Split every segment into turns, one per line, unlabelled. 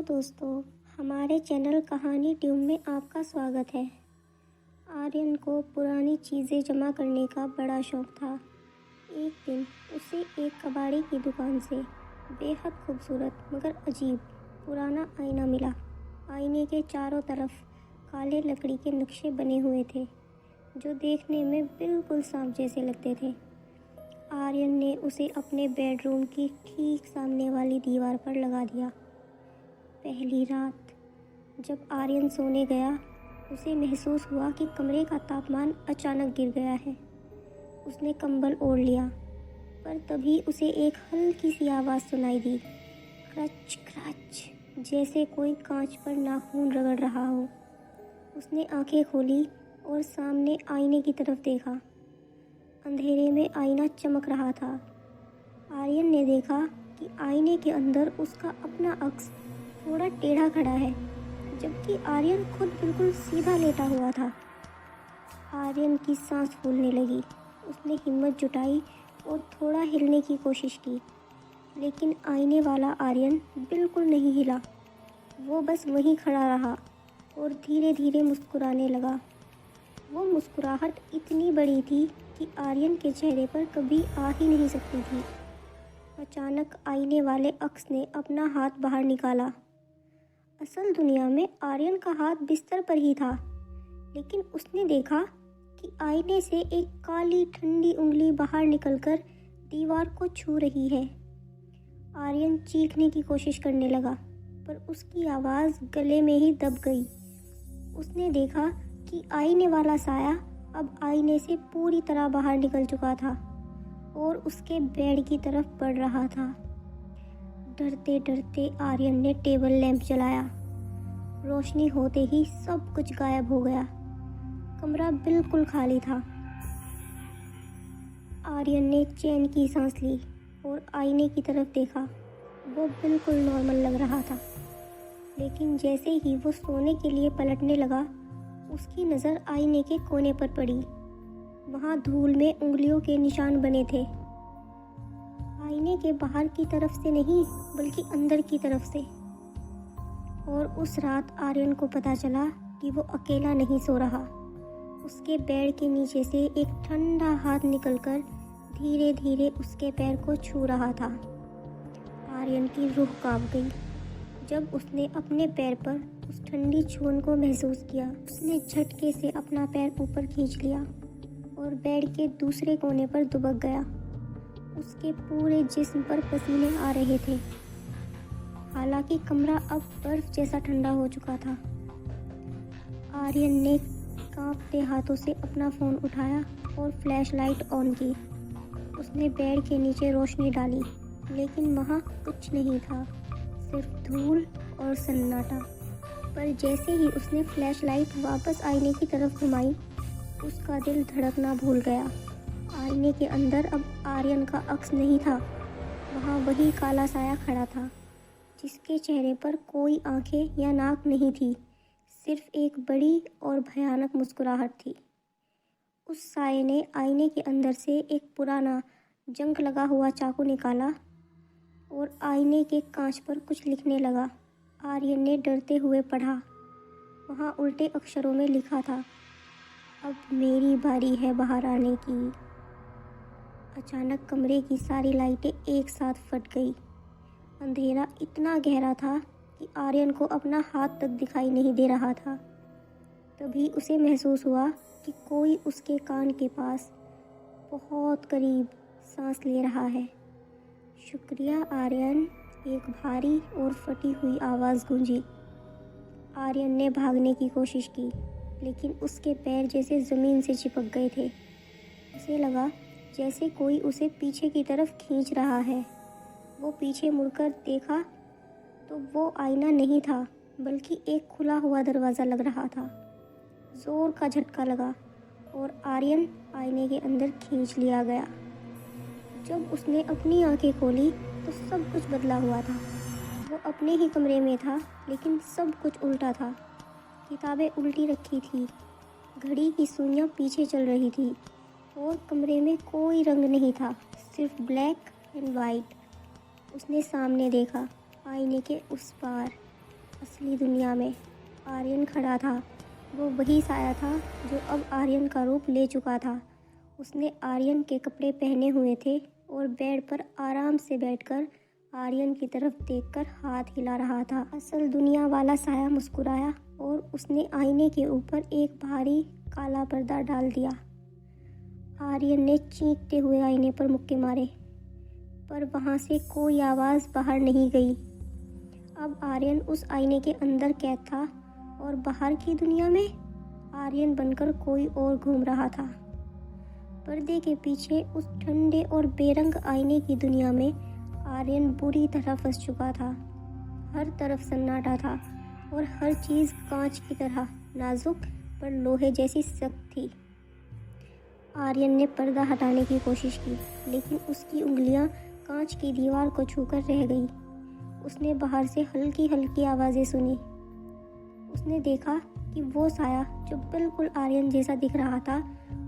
दोस्तों, हमारे चैनल कहानी ट्यूब में आपका स्वागत है। आर्यन को पुरानी चीज़ें जमा करने का बड़ा शौक था। एक दिन उसे एक कबाड़ी की दुकान से बेहद खूबसूरत मगर अजीब पुराना आईना मिला। आईने के चारों तरफ काले लकड़ी के नक्शे बने हुए थे जो देखने में बिल्कुल सांप जैसे लगते थे। आर्यन ने उसे अपने बेडरूम की ठीक सामने वाली दीवार पर लगा दिया। पहली रात जब आर्यन सोने गया, उसे महसूस हुआ कि कमरे का तापमान अचानक गिर गया है। उसने कंबल ओढ़ लिया, पर तभी उसे एक हल्की सी आवाज़ सुनाई दी, क्रच क्रच, जैसे कोई कांच पर नाखून रगड़ रहा हो। उसने आंखें खोली और सामने आईने की तरफ देखा। अंधेरे में आईना चमक रहा था। आर्यन ने देखा कि आईने के अंदर उसका अपना अक्स थोड़ा टेढ़ा खड़ा है, जबकि आर्यन खुद बिल्कुल सीधा लेटा हुआ था। आर्यन की सांस फूलने लगी। उसने हिम्मत जुटाई और थोड़ा हिलने की कोशिश की, लेकिन आईने वाला आर्यन बिल्कुल नहीं हिला। वो बस वहीं खड़ा रहा और धीरे धीरे मुस्कुराने लगा। वो मुस्कुराहट इतनी बड़ी थी कि आर्यन के चेहरे पर कभी आ ही नहीं सकती थी। अचानक आईने वाले अक्स ने अपना हाथ बाहर निकाला। असल दुनिया में आर्यन का हाथ बिस्तर पर ही था, लेकिन उसने देखा कि आईने से एक काली ठंडी उंगली बाहर निकलकर दीवार को छू रही है। आर्यन चीखने की कोशिश करने लगा, पर उसकी आवाज़ गले में ही दब गई। उसने देखा कि आईने वाला साया अब आईने से पूरी तरह बाहर निकल चुका था और उसके बेड की तरफ बढ़ रहा था। डरते डरते आर्यन ने टेबल लैंप जलाया। रोशनी होते ही सब कुछ गायब हो गया। कमरा बिल्कुल खाली था। आर्यन ने चैन की सांस ली और आईने की तरफ देखा। वो बिल्कुल नॉर्मल लग रहा था, लेकिन जैसे ही वो सोने के लिए पलटने लगा, उसकी नज़र आईने के कोने पर पड़ी। वहाँ धूल में उंगलियों के निशान बने थे। आईने के बाहर की तरफ से नहीं, बल्कि अंदर की तरफ से। और उस रात आर्यन को पता चला कि वो अकेला नहीं सो रहा। उसके बेड के नीचे से एक ठंडा हाथ निकलकर धीरे धीरे उसके पैर को छू रहा था। आर्यन की रूह कांप गई जब उसने अपने पैर पर उस ठंडी छून को महसूस किया। उसने झटके से अपना पैर ऊपर खींच लिया और बेड के दूसरे कोने पर दुबक गया। उसके पूरे जिस्म पर पसीने आ रहे थे। हालांकि कमरा अब बर्फ जैसा ठंडा हो चुका था। आर्यन ने कांपते हाथों से अपना फ़ोन उठाया और फ्लैश लाइट ऑन की। उसने बेड के नीचे रोशनी डाली, लेकिन वहाँ कुछ नहीं था, सिर्फ धूल और सन्नाटा। पर जैसे ही उसने फ्लैश लाइट वापस आईने की तरफ घुमाई, उसका दिल धड़कना भूल गया। आईने के अंदर अब आर्यन का अक्स नहीं था। वहाँ वही काला साया खड़ा था, जिसके चेहरे पर कोई आंखें या नाक नहीं थी, सिर्फ एक बड़ी और भयानक मुस्कुराहट थी। उस साये ने आईने के अंदर से एक पुराना जंग लगा हुआ चाकू निकाला और आईने के कांच पर कुछ लिखने लगा। आर्यन ने डरते हुए पढ़ा। वहाँ उल्टे अक्षरों में लिखा था, अब मेरी बारी है बाहर आने की। अचानक कमरे की सारी लाइटें एक साथ फट गई। अंधेरा इतना गहरा था कि आर्यन को अपना हाथ तक दिखाई नहीं दे रहा था। तभी उसे महसूस हुआ कि कोई उसके कान के पास बहुत करीब सांस ले रहा है। शुक्रिया आर्यन, एक भारी और फटी हुई आवाज़ गूंजी। आर्यन ने भागने की कोशिश की, लेकिन उसके पैर जैसे ज़मीन से चिपक गए थे। उसे लगा जैसे कोई उसे पीछे की तरफ खींच रहा है। वो पीछे मुड़कर देखा तो वो आईना नहीं था, बल्कि एक खुला हुआ दरवाज़ा लग रहा था। ज़ोर का झटका लगा और आर्यन आईने के अंदर खींच लिया गया। जब उसने अपनी आंखें खोली तो सब कुछ बदला हुआ था। वो अपने ही कमरे में था, लेकिन सब कुछ उल्टा था। किताबें उल्टी रखी थी, घड़ी की सुइयां पीछे चल रही थी और कमरे में कोई रंग नहीं था, सिर्फ ब्लैक एंड वाइट। उसने सामने देखा, आईने के उस पार असली दुनिया में आर्यन खड़ा था। वो वही साया था जो अब आर्यन का रूप ले चुका था। उसने आर्यन के कपड़े पहने हुए थे और बेड पर आराम से बैठकर आर्यन की तरफ देखकर हाथ हिला रहा था। असल दुनिया वाला साया मुस्कुराया और उसने आईने के ऊपर एक भारी काला पर्दा डाल दिया। आर्यन ने चीखते हुए आईने पर मुक्के मारे, पर वहाँ से कोई आवाज़ बाहर नहीं गई। अब आर्यन उस आईने के अंदर कैद था और बाहर की दुनिया में आर्यन बनकर कोई और घूम रहा था। पर्दे के पीछे उस ठंडे और बेरंग आईने की दुनिया में आर्यन बुरी तरह फंस चुका था। हर तरफ सन्नाटा था और हर चीज़ कांच की तरह नाजुक पर लोहे जैसी सख्त थी। आर्यन ने पर्दा हटाने की कोशिश की, लेकिन उसकी उंगलियां कांच की दीवार को छूकर रह गई। उसने बाहर से हल्की हल्की आवाज़ें सुनी। उसने देखा कि वो साया जो बिल्कुल आर्यन जैसा दिख रहा था,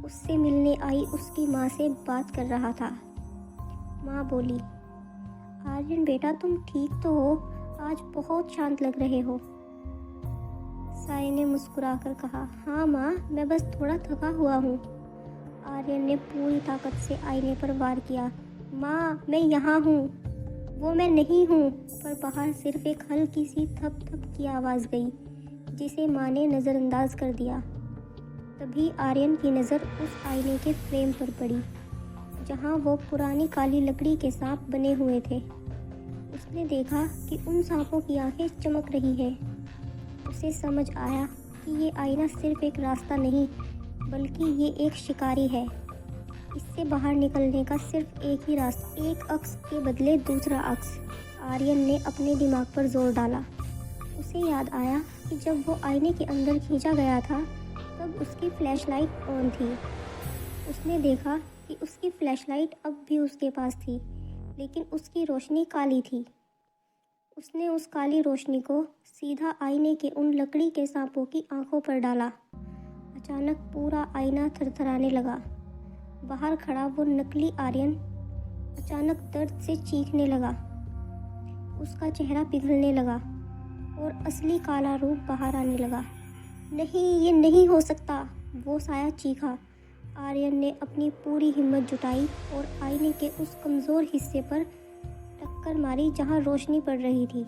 उससे मिलने आई उसकी माँ से बात कर रहा था। माँ बोली, आर्यन बेटा तुम ठीक तो हो? आज बहुत शांत लग रहे हो। साये ने मुस्कुराकर कहा, हाँ माँ, मैं बस थोड़ा थका हुआ हूँ। आर्यन ने पूरी ताकत से आईने पर वार किया। माँ, मैं यहाँ हूँ। वो मैं नहीं हूँ। पर बाहर सिर्फ एक हल्की सी थप थप की आवाज़ गई, जिसे माँ ने नज़रअंदाज कर दिया। तभी आर्यन की नज़र उस आईने के फ्रेम पर पड़ी, जहाँ वो पुरानी काली लकड़ी के सांप बने हुए थे। उसने देखा कि उन सांपों की आंखें चमक रही हैं। उसे समझ आया कि ये आईना सिर्फ एक रास्ता नहीं, बल्कि ये एक शिकारी है। इससे बाहर निकलने का सिर्फ एक ही रास्ता, एक अक्स के बदले दूसरा अक्स। आर्यन ने अपने दिमाग पर जोर डाला। उसे याद आया कि जब वो आईने के अंदर खींचा गया था, तब उसकी फ्लैशलाइट ऑन थी। उसने देखा कि उसकी फ्लैशलाइट अब भी उसके पास थी, लेकिन उसकी रोशनी काली थी। उसने उस काली रोशनी को सीधा आईने के उन लकड़ी के सांपों की आंखों पर डाला। अचानक पूरा आईना थरथराने लगा। बाहर खड़ा वो नकली आर्यन अचानक दर्द से चीखने लगा। उसका चेहरा पिघलने लगा और असली काला रूप बाहर आने लगा। नहीं, ये नहीं हो सकता, वो साया चीखा। आर्यन ने अपनी पूरी हिम्मत जुटाई और आईने के उस कमज़ोर हिस्से पर टक्कर मारी जहां रोशनी पड़ रही थी।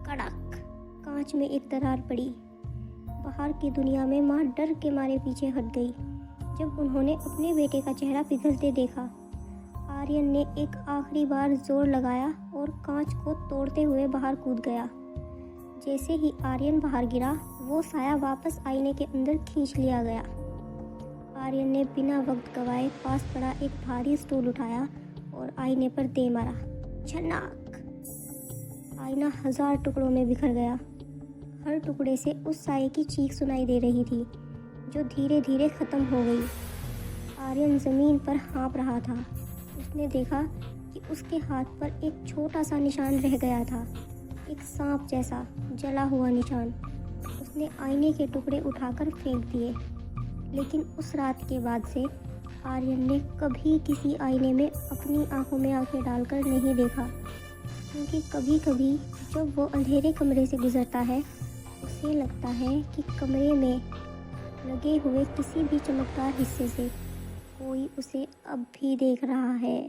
कड़क, कांच में एक दरार पड़ी। बाहर की दुनिया में माँ डर के मारे पीछे हट गई जब उन्होंने अपने बेटे का चेहरा पिघलते देखा। आर्यन ने एक आखिरी बार जोर लगाया और कांच को तोड़ते हुए बाहर कूद गया। जैसे ही आर्यन बाहर गिरा, वो साया वापस आईने के अंदर खींच लिया गया। आर्यन ने बिना वक्त गवाए पास पड़ा एक भारी स्टूल उठाया और आईने पर दे मारा। झनाक! आईना 1000 टुकड़ों में बिखर गया। हर टुकड़े से उस साये की चीख सुनाई दे रही थी, जो धीरे धीरे ख़त्म हो गई। आर्यन ज़मीन पर हाँफ रहा था। उसने देखा कि उसके हाथ पर एक छोटा सा निशान रह गया था, एक सांप जैसा जला हुआ निशान। उसने आईने के टुकड़े उठाकर फेंक दिए, लेकिन उस रात के बाद से आर्यन ने कभी किसी आईने में अपनी आंखों में आंखें डालकर नहीं देखा, क्योंकि कभी कभी जब वो अंधेरे कमरे से गुजरता है, उसे लगता है कि कमरे में लगे हुए किसी भी चमकदार हिस्से से कोई उसे अब भी देख रहा है।